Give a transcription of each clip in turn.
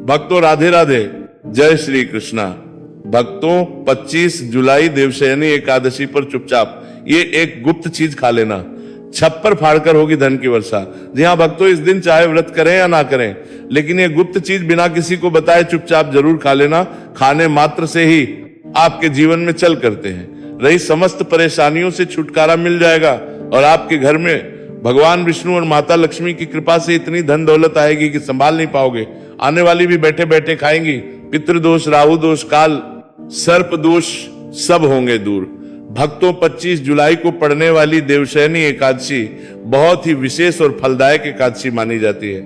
भक्तों राधे राधे, जय श्री कृष्णा। भक्तों 25 जुलाई देवशयनी एकादशी पर चुपचाप ये एक गुप्त चीज खा लेना, छप्पर फाड़कर होगी धन की वर्षा। जी हाँ भक्तों, इस दिन चाहे व्रत करें या ना करें, लेकिन ये गुप्त चीज बिना किसी को बताए चुपचाप जरूर खा लेना। खाने मात्र से ही आपके जीवन में चल करते हैं रही समस्त परेशानियों से छुटकारा मिल जाएगा और आपके घर में भगवान विष्णु और माता लक्ष्मी की कृपा से इतनी धन दौलत आएगी कि संभाल नहीं पाओगे। आने वाली भी बैठे बैठे खाएंगी। पितृदोष, राहु दोष, काल सर्प दोष सब होंगे दूर। भक्तों 25 जुलाई को पड़ने वाली देवशयनी एकादशी बहुत ही विशेष और फलदायक एकादशी मानी जाती है,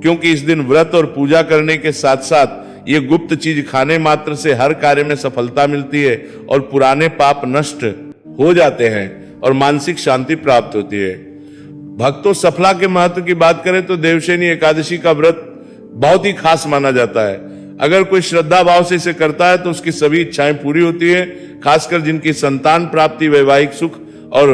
क्योंकि इस दिन व्रत और पूजा करने के साथ साथ ये गुप्त चीज खाने मात्र से हर कार्य में सफलता मिलती है और पुराने पाप नष्ट हो जाते हैं और मानसिक शांति प्राप्त होती है। भक्तों सफला के महत्व की बात करें तो देवशयनी एकादशी का व्रत बहुत ही खास माना जाता है। अगर कोई श्रद्धा भाव से इसे करता है तो उसकी सभी इच्छाएं पूरी होती है। खासकर जिनकी संतान प्राप्ति, वैवाहिक सुख और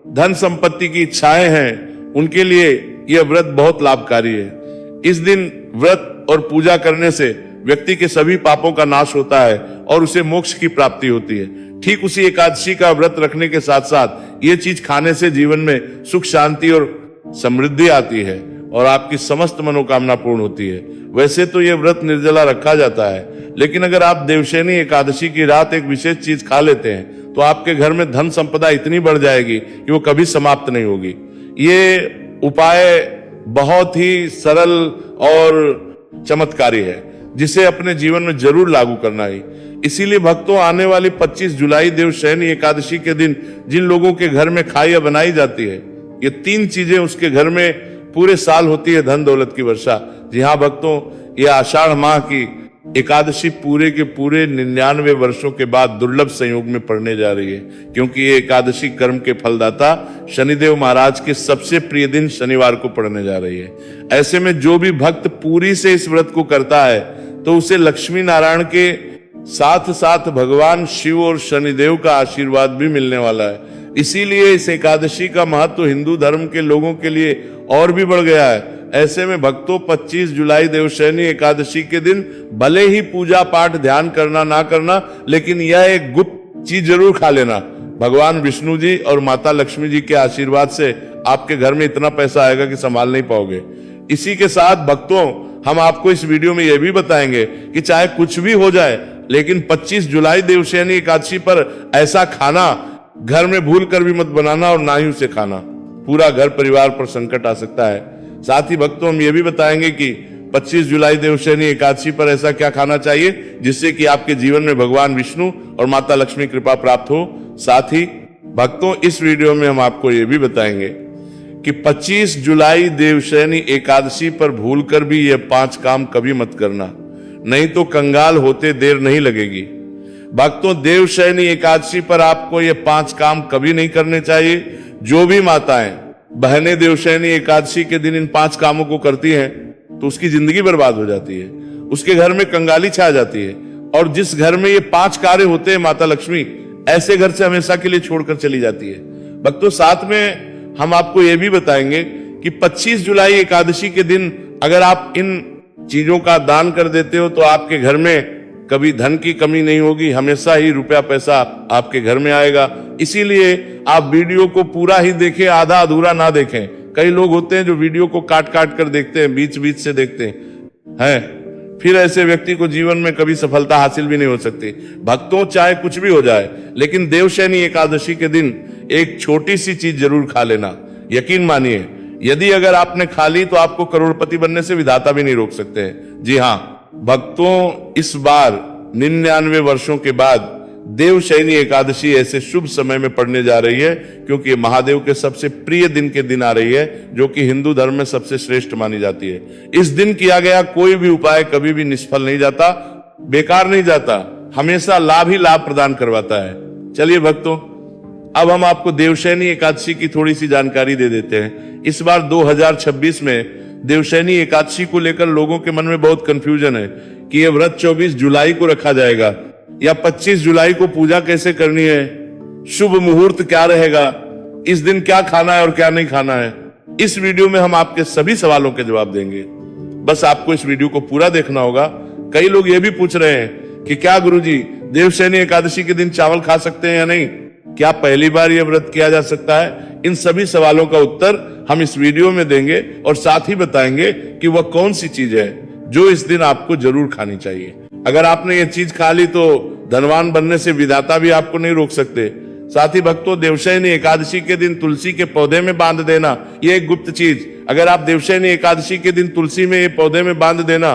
धन संपत्ति की इच्छाएं हैं, उनके लिए यह व्रत बहुत लाभकारी है। इस दिन व्रत और पूजा करने से व्यक्ति के सभी पापों का नाश होता है और उसे मोक्ष की प्राप्ति होती है। ठीक उसी एकादशी का व्रत रखने के साथ साथ ये चीज खाने से जीवन में सुख, शांति और समृद्धि आती है और आपकी समस्त मनोकामना पूर्ण होती है। वैसे तो ये व्रत निर्जला रखा जाता है, लेकिन अगर आप देवशयनी एकादशी की रात एक विशेष चीज खा लेते हैं तो आपके घर में धन संपदा इतनी बढ़ जाएगी कि वो कभी समाप्त नहीं होगी। ये उपाय बहुत ही सरल और चमत्कारी है, जिसे अपने जीवन में जरूर लागू करना है। इसीलिए भक्तों आने वाली 25 जुलाई देवशयनी एकादशी के दिन जिन लोगों के घर में खाई या बनाई जाती है, ये 3 चीजें उसके घर में पूरे साल होती है धन दौलत की वर्षा। जी हाँ भक्तों, ये आषाढ़ माह की एकादशी पूरे के पूरे 99 वर्षों के बाद दुर्लभ संयोग में पड़ने जा रही है, क्योंकि ये एकादशी कर्म के फलदाता शनिदेव महाराज के सबसे प्रिय दिन शनिवार को पड़ने जा रही है। ऐसे में जो भी भक्त पूरी से इस व्रत को करता है तो उसे लक्ष्मी नारायण के साथ साथ भगवान शिव और शनिदेव का आशीर्वाद भी मिलने वाला है। इसीलिए इस एकादशी का महत्व हिंदू धर्म के लोगों के लिए और भी बढ़ गया है। ऐसे में भक्तों 25 जुलाई देवशयनी एकादशी के दिन भले ही पूजा पाठ ध्यान करना ना करना, लेकिन यह एक गुप्त चीज जरूर खा लेना। भगवान विष्णु जी और माता लक्ष्मी जी के आशीर्वाद से आपके घर में इतना पैसा आएगा कि संभाल नहीं पाओगे। इसी के साथ भक्तों हम आपको इस वीडियो में यह भी बताएंगे कि चाहे कुछ भी हो जाए, लेकिन 25 जुलाई देवशयनी एकादशी पर ऐसा खाना घर में भूल कर भी मत बनाना और ना ही उसे खाना, पूरा घर परिवार पर संकट आ सकता है। साथ ही भक्तों हम ये भी बताएंगे कि 25 जुलाई देवशयनी एकादशी पर ऐसा क्या खाना चाहिए जिससे कि आपके जीवन में भगवान विष्णु और माता लक्ष्मी कृपा प्राप्त हो। साथ ही भक्तों इस वीडियो में हम आपको ये भी बताएंगे कि 25 जुलाई देवशयनी एकादशी पर भूलकर भी ये 5 काम कभी मत करना, नहीं तो कंगाल होते देर नहीं लगेगी। भक्तों देवशयनी एकादशी पर आपको ये 5 काम कभी नहीं करने चाहिए। जो भी माताएं बहनें देवशयनी एकादशी के दिन इन 5 कामों को करती हैं तो उसकी जिंदगी बर्बाद हो जाती है, उसके घर में कंगाली छा जाती है। और जिस घर में ये 5 कार्य होते हैं माता लक्ष्मी ऐसे घर से हमेशा के लिए छोड़कर चली जाती है। भक्तों साथ में हम आपको ये भी बताएंगे कि 25 जुलाई एकादशी के दिन अगर आप इन चीजों का दान कर देते हो तो आपके घर में कभी धन की कमी नहीं होगी, हमेशा ही रुपया पैसा आपके घर में आएगा। इसीलिए आप वीडियो को पूरा ही देखें, आधा अधूरा ना देखें। कई लोग होते हैं जो वीडियो को काट काट कर देखते हैं, बीच बीच से देखते हैं, फिर ऐसे व्यक्ति को जीवन में कभी सफलता हासिल भी नहीं हो सकती। भक्तों चाहे कुछ भी हो जाए, लेकिन देवशयनी एकादशी के दिन एक छोटी सी चीज जरूर खा लेना। यकीन मानिए, यदि अगर आपने खा ली तो आपको करोड़पति बनने से विधाता भी नहीं रोक सकते। जी हाँ भक्तों, इस बार 99 वर्षों के बाद देवशयनी एकादशी ऐसे शुभ समय में पड़ने जा रही है, क्योंकि महादेव के सबसे प्रिय दिन के दिन आ रही है, जो कि हिंदू धर्म में सबसे श्रेष्ठ मानी जाती है। इस दिन किया गया कोई भी उपाय कभी भी निष्फल नहीं जाता, बेकार नहीं जाता, हमेशा लाभ ही लाभ प्रदान करवाता है। चलिए भक्तों, अब हम आपको देवशयनी एकादशी की थोड़ी सी जानकारी दे देते हैं। इस बार 2026 में देवशयनी एकादशी को लेकर लोगों के मन में बहुत कंफ्यूजन है कि यह व्रत 24 जुलाई को रखा जाएगा या 25 जुलाई को पूजा कैसे करनी है, शुभ मुहूर्त क्या रहेगा, इस दिन क्या खाना है और क्या नहीं खाना है। इस वीडियो में हम आपके सभी सवालों के जवाब देंगे। बस आपको इस वीडियो को पूरा देखना होगा, कई लोग ये भी पूछ रहे हैं कि क्या गुरुजी देवशयनी एकादशी के दिन चावल खा सकते हैं या नहीं, क्या पहली बार यह व्रत किया जा सकता है? इन सभी सवालों का उत्तर हम इस वीडियो में देंगे और साथ ही बताएंगे कि वह कौन सी चीज है जो इस दिन आपको जरूर खानी चाहिए। अगर आपने ये चीज खा ली तो धनवान बनने से विधाता भी आपको नहीं रोक सकते। साथ ही भक्तों, देवशयनी एकादशी के दिन तुलसी के पौधे में बांध देना, ये एक गुप्त चीज। अगर आप देवशयनी एकादशी के दिन तुलसी में, ये पौधे में बांध देना,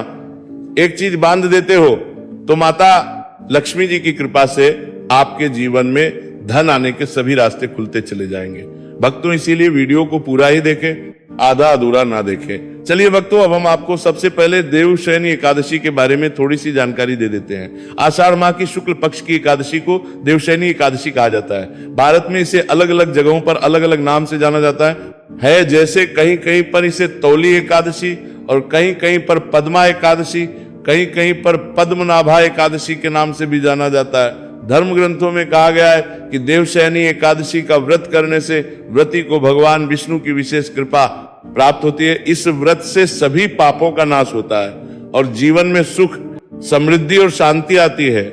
एक चीज बांध देते हो, तो माता लक्ष्मी जी की कृपा से आपके जीवन में धन आने के सभी रास्ते खुलते चले जाएंगे। भक्तों, इसीलिए वीडियो को पूरा ही देखें, आधा अधूरा ना देखें। चलिए भक्तों, अब हम आपको सबसे पहले देवशयनी एकादशी के बारे में थोड़ी सी जानकारी दे देते हैं। आषाढ़ माह की शुक्ल पक्ष की एकादशी को देवशयनी एकादशी कहा जाता है। भारत में इसे अलग अलग जगहों पर अलग अलग नाम से जाना जाता है। जैसे कहीं कहीं पर इसे तौली एकादशी और कहीं कहीं पर पद्मा एकादशी, कहीं कहीं पर पद्मनाभा एकादशी के नाम से भी जाना जाता है। धर्म ग्रंथों में कहा गया है कि देवशयनी एकादशी का व्रत करने से व्रती को भगवान विष्णु की विशेष कृपा प्राप्त होती है। इस व्रत से सभी पापों का नाश होता है और जीवन में सुख, समृद्धि और शांति आती है।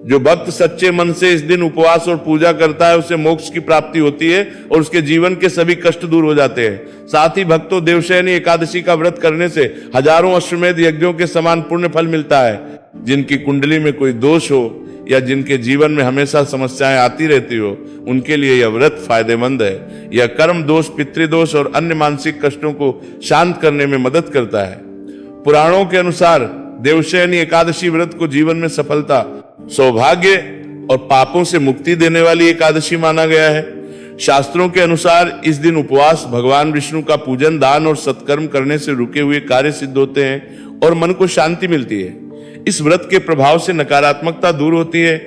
जो भक्त सच्चे मन से इस दिन उपवास और पूजा करता है, उसे मोक्ष की प्राप्ति होती है और उसके जीवन के सभी कष्ट दूर हो जाते हैं। साथ ही भक्तों, देवशयनी एकादशी का व्रत करने से हजारों अश्वमेध यज्ञों के समान पुण्य फल मिलता है। जिनकी कुंडली में कोई दोष हो या जिनके जीवन में हमेशा समस्याएं आती रहती हो, उनके लिए यह व्रत फायदेमंद है। यह कर्म दोष, पितृदोष और अन्य मानसिक कष्टों को शांत करने में मदद करता है। पुराणों के अनुसार देवशयनी एकादशी व्रत को जीवन में सफलता, सौभाग्य और पापों से मुक्ति देने वाली एकादशी माना गया है। शास्त्रों के अनुसार इस दिन उपवास, भगवान विष्णु का पूजन, दान और सत्कर्म करने से रुके हुए कार्य सिद्ध होते हैं और मन को शांति मिलती है। इस व्रत के प्रभाव से नकारात्मकता दूर होती है,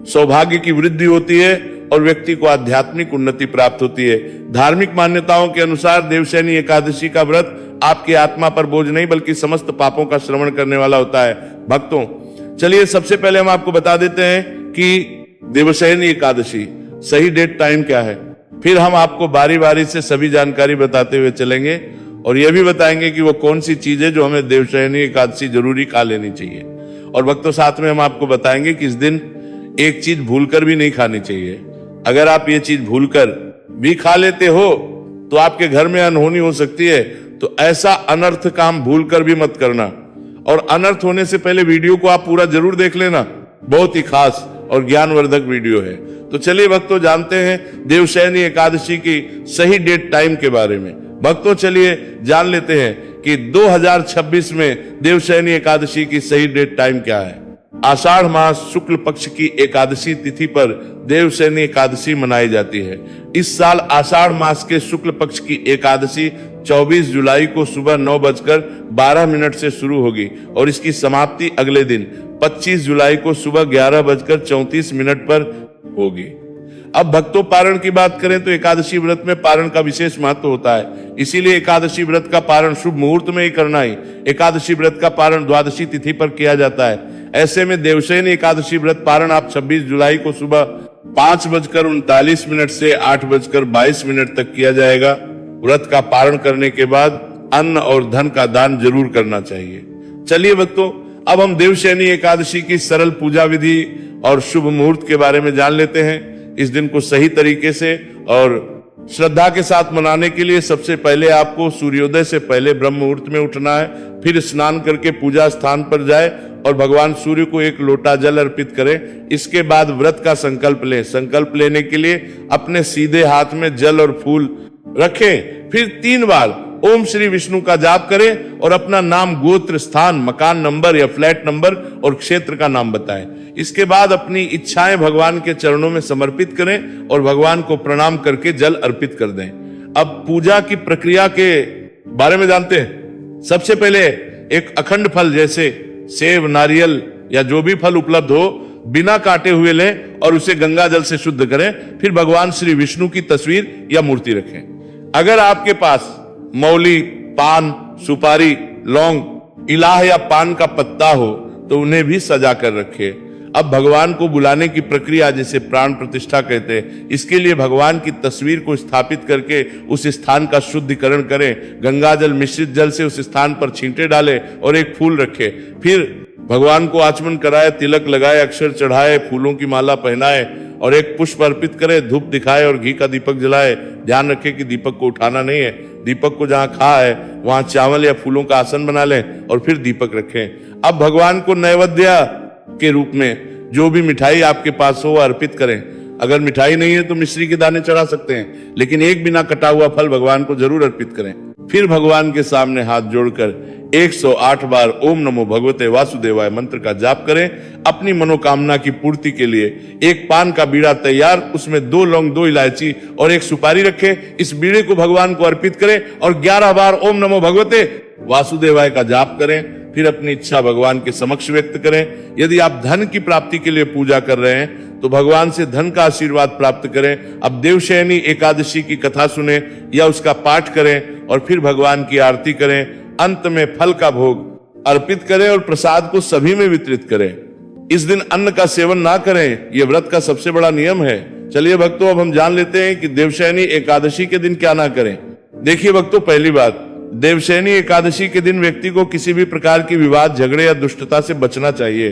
सौभाग्य की वृद्धि होती है और व्यक्ति को आध्यात्मिक उन्नति प्राप्त होती है। धार्मिक मान्यताओं के अनुसार देवशयनी एकादशी का व्रत आपकी आत्मा पर बोझ नहीं बल्कि समस्त पापों का श्रवण करने वाला होता है। भक्तों, चलिए सबसे पहले हम आपको बता देते हैं कि देवशयनी एकादशी सही डेट टाइम क्या है, फिर हम आपको बारी बारी से सभी जानकारी बताते हुए चलेंगे और यह भी बताएंगे कि वो कौन सी चीज है जो हमें देवशयनी एकादशी जरूरी खा लेनी चाहिए। और भक्तों, साथ में हम आपको बताएंगे कि इस दिन एक चीज भूलकर भी नहीं खानी चाहिए। अगर आप ये चीज भूलकर भी खा लेते हो तो आपके घर में अनहोनी हो सकती है। तो ऐसा अनर्थ काम भूलकर भी मत करना और अनर्थ होने से पहले वीडियो को आप पूरा जरूर देख लेना, बहुत ही खास और ज्ञानवर्धक वीडियो है। तो चलिए भक्तों, जानते हैं देवशयनी एकादशी की सही डेट टाइम के बारे में। भक्तों, चलिए जान लेते हैं कि 2026 में देवशयनी एकादशी की सही डेट टाइम क्या है। आषाढ़ मास शुक्ल पक्ष की एकादशी तिथि पर देवशयनी एकादशी मनाई जाती है। इस साल आषाढ़ मास के शुक्ल पक्ष की एकादशी 24 जुलाई को सुबह 9:12 से शुरू होगी और इसकी समाप्ति अगले दिन 25 जुलाई को सुबह 11:34 पर होगी। अब भक्तों, पारण की बात करें तो एकादशी व्रत में पारण का विशेष महत्व होता है। इसीलिए एकादशी व्रत का पारण शुभ मुहूर्त में ही करना ही एकादशी व्रत का पारण द्वादशी तिथि पर किया जाता है। ऐसे में देवशयनी एकादशी व्रत पारण आप 26 जुलाई को सुबह 5:39 से 8:22 तक किया जाएगा। व्रत का पारण करने के बाद अन्न और धन का दान जरूर करना चाहिए। चलिए भक्तों, अब हम देवशयनी एकादशी की सरल पूजा विधि और शुभ मुहूर्त के बारे में जान लेते हैं। इस दिन को सही तरीके से और श्रद्धा के साथ मनाने के लिए सबसे पहले आपको सूर्योदय से पहले ब्रह्म मुहूर्त में उठना है। फिर स्नान करके पूजा स्थान पर जाए और भगवान सूर्य को एक लोटा जल अर्पित करें। इसके बाद व्रत का संकल्प लें। संकल्प लेने के लिए अपने सीधे हाथ में जल और फूल रखें। फिर 3 बार ओम श्री विष्णु का जाप करें और अपना नाम, गोत्र, स्थान, मकान नंबर या फ्लैट नंबर और क्षेत्र का नाम बताएं। इसके बाद अपनी इच्छाएं भगवान के चरणों में समर्पित करें और भगवान को प्रणाम करके जल अर्पित कर दें। अब पूजा की प्रक्रिया के बारे में जानते हैं। सबसे पहले एक अखंड फल जैसे सेब, नारियल या जो भी फल उपलब्ध हो बिना काटे हुए लें और उसे गंगा जल से शुद्ध करें। फिर भगवान श्री विष्णु की तस्वीर या मूर्ति रखें। अगर आपके पास मौली, पान, सुपारी, लौंग, इलाह या पान का पत्ता हो तो उन्हें भी सजा कर रखें। अब भगवान को बुलाने की प्रक्रिया, जिसे प्राण प्रतिष्ठा कहते हैं, इसके लिए भगवान की तस्वीर को स्थापित करके उस स्थान का शुद्धिकरण करें। गंगा जल मिश्रित जल से उस स्थान पर छींटे डालें और एक फूल रखें। फिर भगवान को आचमन कराए, तिलक लगाए, अक्षर चढ़ाए, फूलों की माला पहनाए और एक पुष्प अर्पित करे, धूप दिखाए और घी का दीपक जलाए। ध्यान रखे कि दीपक को उठाना नहीं है। दीपक को जहां खा है वहां चावल या फूलों का आसन बना लें और फिर दीपक रखें। अब भगवान को नैवेद्य के रूप में जो भी मिठाई आपके पास हो अर्पित करें। अगर मिठाई नहीं है तो मिश्री के दाने चढ़ा सकते हैं, लेकिन एक बिना कटा हुआ फल भगवान को जरूर अर्पित करें। फिर भगवान के सामने हाथ जोड़कर 108 बार ओम नमो भगवते वासुदेवाय मंत्र का जाप करें। अपनी मनोकामना की पूर्ति के लिए एक पान का बीड़ा तैयार, उसमें 2 लौंग, 2 इलायची और 1 सुपारी रखें। इस बीड़े को भगवान को अर्पित करें और 11 बार ओम नमो भगवते वासुदेवाय का जाप करें। फिर अपनी इच्छा भगवान के समक्ष व्यक्त करें। यदि आप धन की प्राप्ति के लिए पूजा कर रहे हैं तो भगवान से धन का आशीर्वाद प्राप्त करें। अब देवशयनी एकादशी की कथा सुने या उसका पाठ करें और फिर भगवान की आरती करें। अंत में फल का भोग अर्पित करें और प्रसाद को सभी में वितरित करें। इस दिन अन्न का सेवन ना करें, यह व्रत का सबसे बड़ा नियम है। चलिए भक्तों, अब हम जान लेते हैं कि देवशयनी एकादशी के दिन क्या ना करें। देखिए भक्तों, पहली बात, देवशयनी एकादशी के दिन व्यक्ति को किसी भी प्रकार की विवाद, झगड़े या दुष्टता से बचना चाहिए।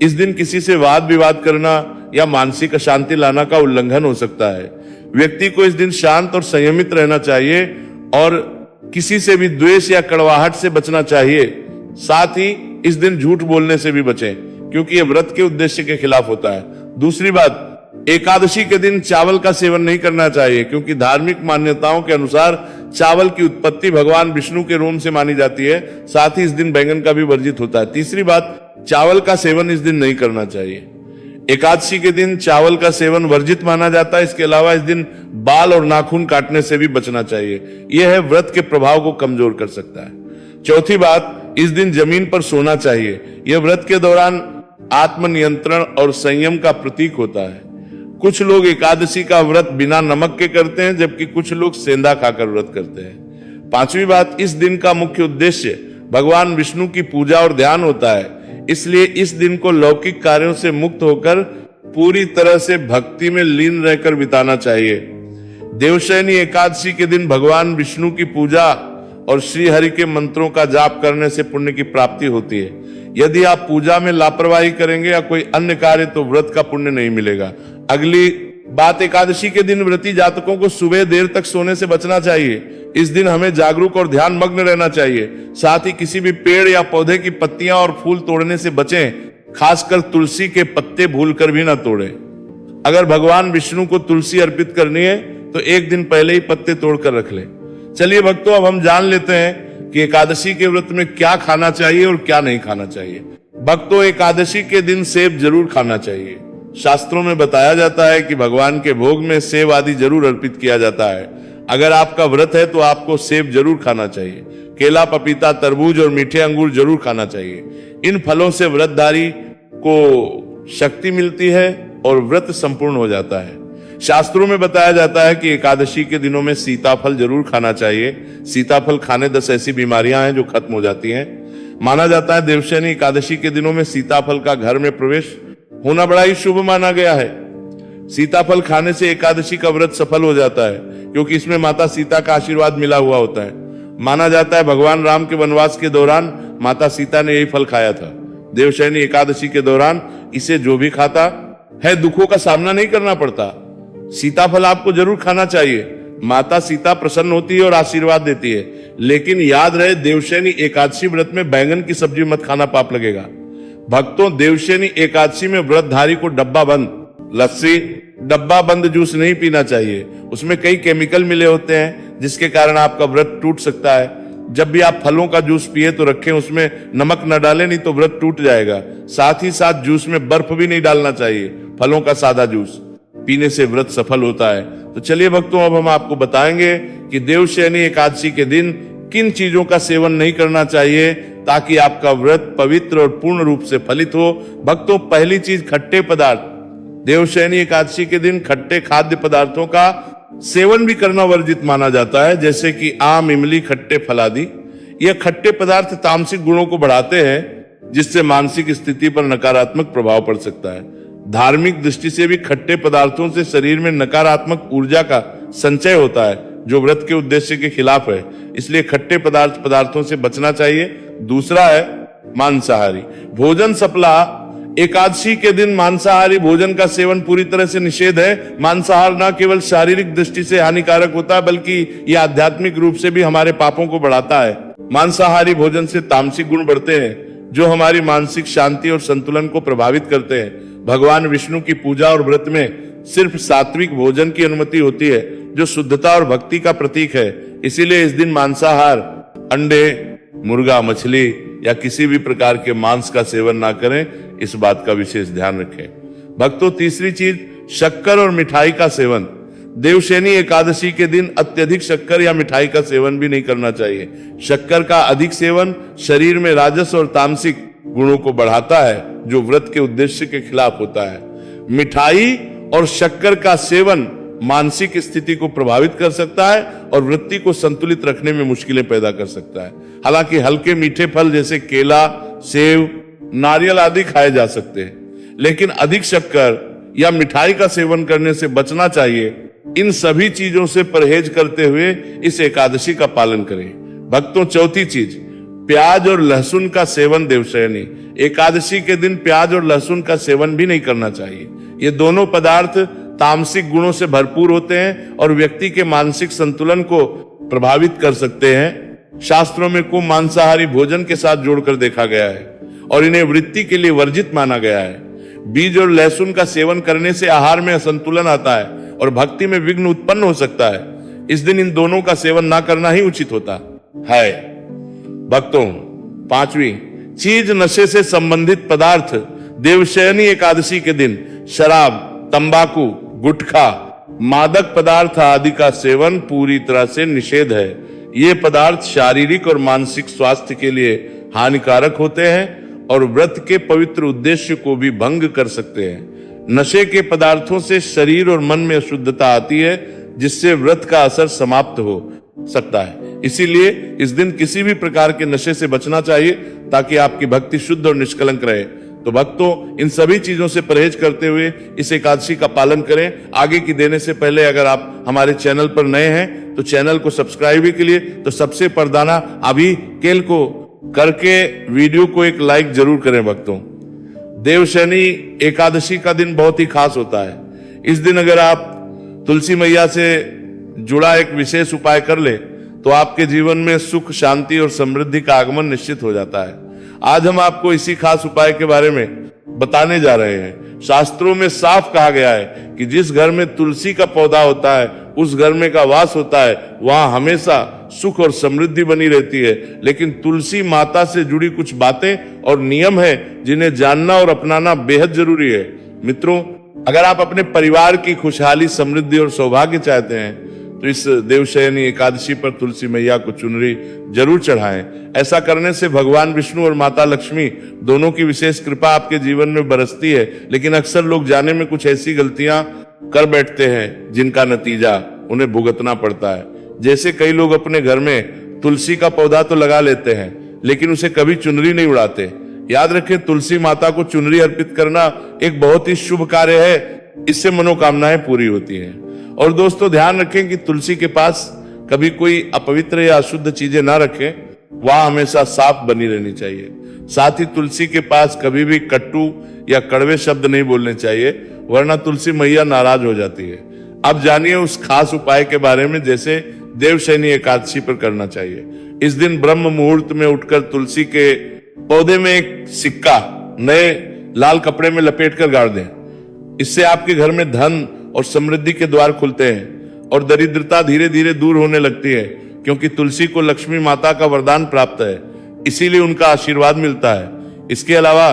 इस दिन किसी से वाद विवाद करना या मानसिक अशांति लाना का उल्लंघन हो सकता है। व्यक्ति को इस दिन शांत और संयमित रहना चाहिए और किसी से भी द्वेष या कड़वाहट से बचना चाहिए। साथ ही इस दिन झूठ बोलने से भी बचें, क्योंकि यह व्रत के उद्देश्य के खिलाफ होता है। दूसरी बात, एकादशी के दिन चावल का सेवन नहीं करना चाहिए, क्योंकि धार्मिक मान्यताओं के अनुसार चावल की उत्पत्ति भगवान विष्णु के रोम से मानी जाती है। साथ ही इस दिन बैंगन का भी वर्जित होता है। तीसरी बात, चावल का सेवन इस दिन नहीं करना चाहिए। एकादशी के दिन चावल का सेवन वर्जित माना जाता है। इसके अलावा इस दिन बाल और नाखून काटने से भी बचना चाहिए। यह है व्रत के प्रभाव को कमजोर कर सकता है। चौथी बात, इस दिन जमीन पर सोना चाहिए। यह व्रत के दौरान आत्मनियंत्रण और संयम का प्रतीक होता है। कुछ लोग एकादशी का व्रत बिना नमक के करते हैं, जबकि कुछ लोग सेंधा खाकर व्रत करते हैं। पांचवी बात, इस दिन का मुख्य उद्देश्य भगवान विष्णु की पूजा और ध्यान होता है। इसलिए इस दिन को लौकिक कार्यों से मुक्त होकर पूरी तरह से भक्ति में लीन रहकर बिताना चाहिए। देवशयनी एकादशी के दिन भगवान विष्णु की पूजा और श्री हरि के मंत्रों का जाप करने से पुण्य की प्राप्ति होती है। यदि आप पूजा में लापरवाही करेंगे या कोई अन्य कार्य तो व्रत का पुण्य नहीं मिलेगा। अगली बात, एकादशी के दिन व्रती जातकों को सुबह देर तक सोने से बचना चाहिए। इस दिन हमें जागरूक और ध्यान मग्न रहना चाहिए। साथ ही किसी भी पेड़ या पौधे की पत्तियां और फूल तोड़ने से बचें। खासकर तुलसी के पत्ते भूलकर भी ना तोड़ें। अगर भगवान विष्णु को तुलसी अर्पित करनी है तो एक दिन पहले ही पत्ते तोड़कर रख लें। चलिए भक्तों, अब हम जान लेते हैं कि एकादशी के व्रत में क्या खाना चाहिए और क्या नहीं खाना चाहिए। भक्तों, एकादशी के दिन सेब जरूर खाना चाहिए। शास्त्रों में बताया जाता है कि भगवान के भोग में सेब आदि जरूर अर्पित किया जाता है। अगर आपका व्रत है तो आपको सेब जरूर खाना चाहिए। केला, पपीता, तरबूज और मीठे अंगूर जरूर खाना चाहिए। इन फलों से व्रतधारी को शक्ति मिलती है और व्रत संपूर्ण हो जाता है। शास्त्रों में बताया जाता है कि एकादशी के दिनों में सीताफल जरूर खाना चाहिए। सीताफल खाने 10 ऐसी बीमारियां हैं जो खत्म हो जाती हैं। माना जाता है देवशयनी एकादशी के दिनों में सीताफल का घर में प्रवेश होना बड़ा ही शुभ माना गया है। सीताफल खाने से एकादशी का व्रत सफल हो जाता है, क्योंकि इसमें माता सीता का आशीर्वाद मिला हुआ होता है। माना जाता है भगवान राम के वनवास के दौरान माता सीता ने यही फल खाया था। देवशयनी एकादशी के दौरान इसे जो भी खाता है दुखों का सामना नहीं करना पड़ता। सीताफल आपको जरूर खाना चाहिए। माता सीता प्रसन्न होती है और आशीर्वाद देती है। लेकिन याद रहे, देवशयनी एकादशी व्रत में बैंगन की सब्जी मत खाना, पाप लगेगा। भक्तों, देवशयनी एकादशी में व्रतधारी को डब्बा बंद लस्सी, डब्बा बंद जूस नहीं पीना चाहिए। उसमें कई केमिकल मिले होते हैं जिसके कारण आपका व्रत टूट सकता है। जब भी आप फलों का जूस पिए तो रखें उसमें नमक न डालें, नहीं तो व्रत टूट जाएगा। साथ ही साथ जूस में बर्फ भी नहीं डालना चाहिए। फलों का सादा जूस पीने से व्रत सफल होता है। तो चलिए भक्तों, अब हम आपको बताएंगे कि देवशयनी एकादशी के दिन किन चीजों का सेवन नहीं करना चाहिए ताकि आपका व्रत पवित्र और पूर्ण रूप से फलित हो। भक्तों, पहली चीज, खट्टे पदार्थ। देवशयनी एकादशी के दिन खट्टे खाद्य पदार्थों का सेवन भी करना वर्जित माना जाता है, जैसे कि आम, इमली, खट्टे फल आदि। यह खट्टे पदार्थ तामसिक गुणों को बढ़ाते हैं, जिससे मानसिक स्थिति पर नकारात्मक प्रभाव पड़ सकता है। धार्मिक दृष्टि से भी खट्टे पदार्थों से शरीर में नकारात्मक ऊर्जा का संचय होता है, जो व्रत के उद्देश्य के खिलाफ है। इसलिए खट्टे पदार्थों से बचना चाहिए। दूसरा है मांसाहारी भोजन सप्ला एकादशी के दिन मांसाहारी भोजन का सेवन पूरी तरह से निषेध है। मांसाहार न केवल शारीरिक दृष्टि से हानिकारक होता है बल्कि यह आध्यात्मिक रूप से भी हमारे पापों को बढ़ाता है। मांसाहारी भोजन से तामसिक गुण बढ़ते हैं जो हमारी मानसिक शांति और संतुलन को प्रभावित करते हैं। भगवान विष्णु की पूजा और व्रत में सिर्फ सात्विक भोजन की अनुमति होती है जो शुद्धता और भक्ति का प्रतीक है। इसीलिए इस दिन मांसाहार, अंडे, मुर्गा, मछली या किसी भी प्रकार के मांस का सेवन ना करें, इस बात का विशेष ध्यान रखें। भक्तों, तीसरी चीज शक्कर और मिठाई का सेवन। देवशयनी एकादशी के दिन अत्यधिक शक्कर या मिठाई का सेवन भी नहीं करना चाहिए। शक्कर का अधिक सेवन शरीर में राजस और तामसिक गुणों को बढ़ाता है जो व्रत के उद्देश्य के खिलाफ होता है। मिठाई और शक्कर का सेवन मानसिक स्थिति को प्रभावित कर सकता है और वृत्ति को संतुलित रखने में मुश्किलें पैदा कर सकता है। हालांकि हल्के मीठे फल जैसे केला, सेव, नारियल आदि खाए जा सकते हैं, लेकिन अधिक शक्कर या मिठाई का सेवन करने से बचना चाहिए। इन सभी चीजों से परहेज करते हुए इस एकादशी का पालन करें। भक्तों, चौथी चीज प्याज और लहसुन का सेवन। देवशयनी एकादशी के दिन प्याज और लहसुन का सेवन भी नहीं करना चाहिए। ये दोनों पदार्थ तामसिक गुणों से भरपूर होते हैं और व्यक्ति के मानसिक संतुलन को प्रभावित कर सकते हैं। शास्त्रों में को मांसाहारी भोजन के साथ जोड़कर देखा गया है और इन्हें वृत्ति के लिए वर्जित माना गया है। बीज और लहसुन का सेवन करने से आहार में असंतुलन आता है और भक्ति में विघ्न उत्पन्न हो सकता है। इस दिन इन दोनों का सेवन ना करना ही उचित होता है। भक्तों, पांचवी चीज नशे से संबंधित पदार्थ। देवशयनी एकादशी के दिन शराब, तंबाकू, गुटखा, मादक पदार्थ आदि का सेवन पूरी तरह से निषेध है। ये पदार्थ शारीरिक और मानसिक स्वास्थ्य के लिए हानिकारक होते हैं और व्रत के पवित्र उद्देश्य को भी भंग कर सकते हैं। नशे के पदार्थों से शरीर और मन में अशुद्धता आती है जिससे व्रत का असर समाप्त हो सकता है। इसीलिए इस दिन किसी भी प्रकार के नशे से बचना चाहिए ताकि आपकी भक्ति शुद्ध और निष्कलंक रहे। तो भक्तों, इन सभी चीजों से परहेज करते हुए इस एकादशी का पालन करें। आगे की देने से पहले अगर आप हमारे चैनल पर नए हैं तो चैनल को सब्सक्राइब के लिए तो सबसे परदाना अभी केल को करके वीडियो को एक लाइक जरूर करें। भक्तों, देवशयनी एकादशी का दिन बहुत ही खास होता है। इस दिन अगर आप तुलसी मैया से जुड़ा एक विशेष उपाय कर ले तो आपके जीवन में सुख, शांति और समृद्धि का आगमन निश्चित हो जाता है। आज हम आपको इसी खास उपाय के बारे में बताने जा रहे हैं। शास्त्रों में साफ कहा गया है कि जिस घर में तुलसी का पौधा होता है उस घर में का वास होता है, वहां हमेशा सुख और समृद्धि बनी रहती है। लेकिन तुलसी माता से जुड़ी कुछ बातें और नियम है जिन्हें जानना और अपनाना बेहद जरूरी है। मित्रों, अगर आप अपने परिवार की खुशहाली, समृद्धि और सौभाग्य चाहते हैं तो इस देवशयनी एकादशी पर तुलसी मैया को चुनरी जरूर चढ़ाएं। ऐसा करने से भगवान विष्णु और माता लक्ष्मी दोनों की विशेष कृपा आपके जीवन में बरसती है। लेकिन अक्सर लोग जाने में कुछ ऐसी गलतियां कर बैठते हैं जिनका नतीजा उन्हें भुगतना पड़ता है। जैसे कई लोग अपने घर में तुलसी का पौधा तो लगा लेते हैं लेकिन उसे कभी चुनरी नहीं उड़ाते। याद रखें, तुलसी माता को चुनरी अर्पित करना एक बहुत ही शुभ कार्य है। इससे मनोकामनाएं पूरी होती हैं। और दोस्तों, ध्यान रखें कि तुलसी के पास कभी कोई अपवित्र या अशुद्ध चीजें ना रखें, वह हमेशा साफ बनी रहनी चाहिए। साथ ही तुलसी के पास कभी भी कट्टू या कड़वे शब्द नहीं बोलने चाहिए, वरना तुलसी मैया नाराज हो जाती है। अब जानिए उस खास उपाय के बारे में जैसे देवशयनी एकादशी पर करना चाहिए। इस दिन ब्रह्म मुहूर्त में उठकर तुलसी के पौधे में एक सिक्का नए लाल कपड़े में लपेट कर गाड़ दें। इससे आपके घर में धन और समृद्धि के द्वार खुलते हैं और दरिद्रता धीरे धीरे दूर होने लगती है, क्योंकि तुलसी को लक्ष्मी माता का वरदान प्राप्त है, इसीलिए उनका आशीर्वाद मिलता है। इसके अलावा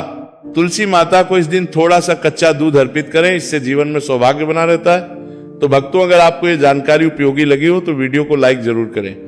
तुलसी माता को इस दिन थोड़ा सा कच्चा दूध अर्पित करें, इससे जीवन में सौभाग्य बना रहता है। तो भक्तों, अगर आपको ये जानकारी उपयोगी लगी हो तो वीडियो को लाइक जरूर करें।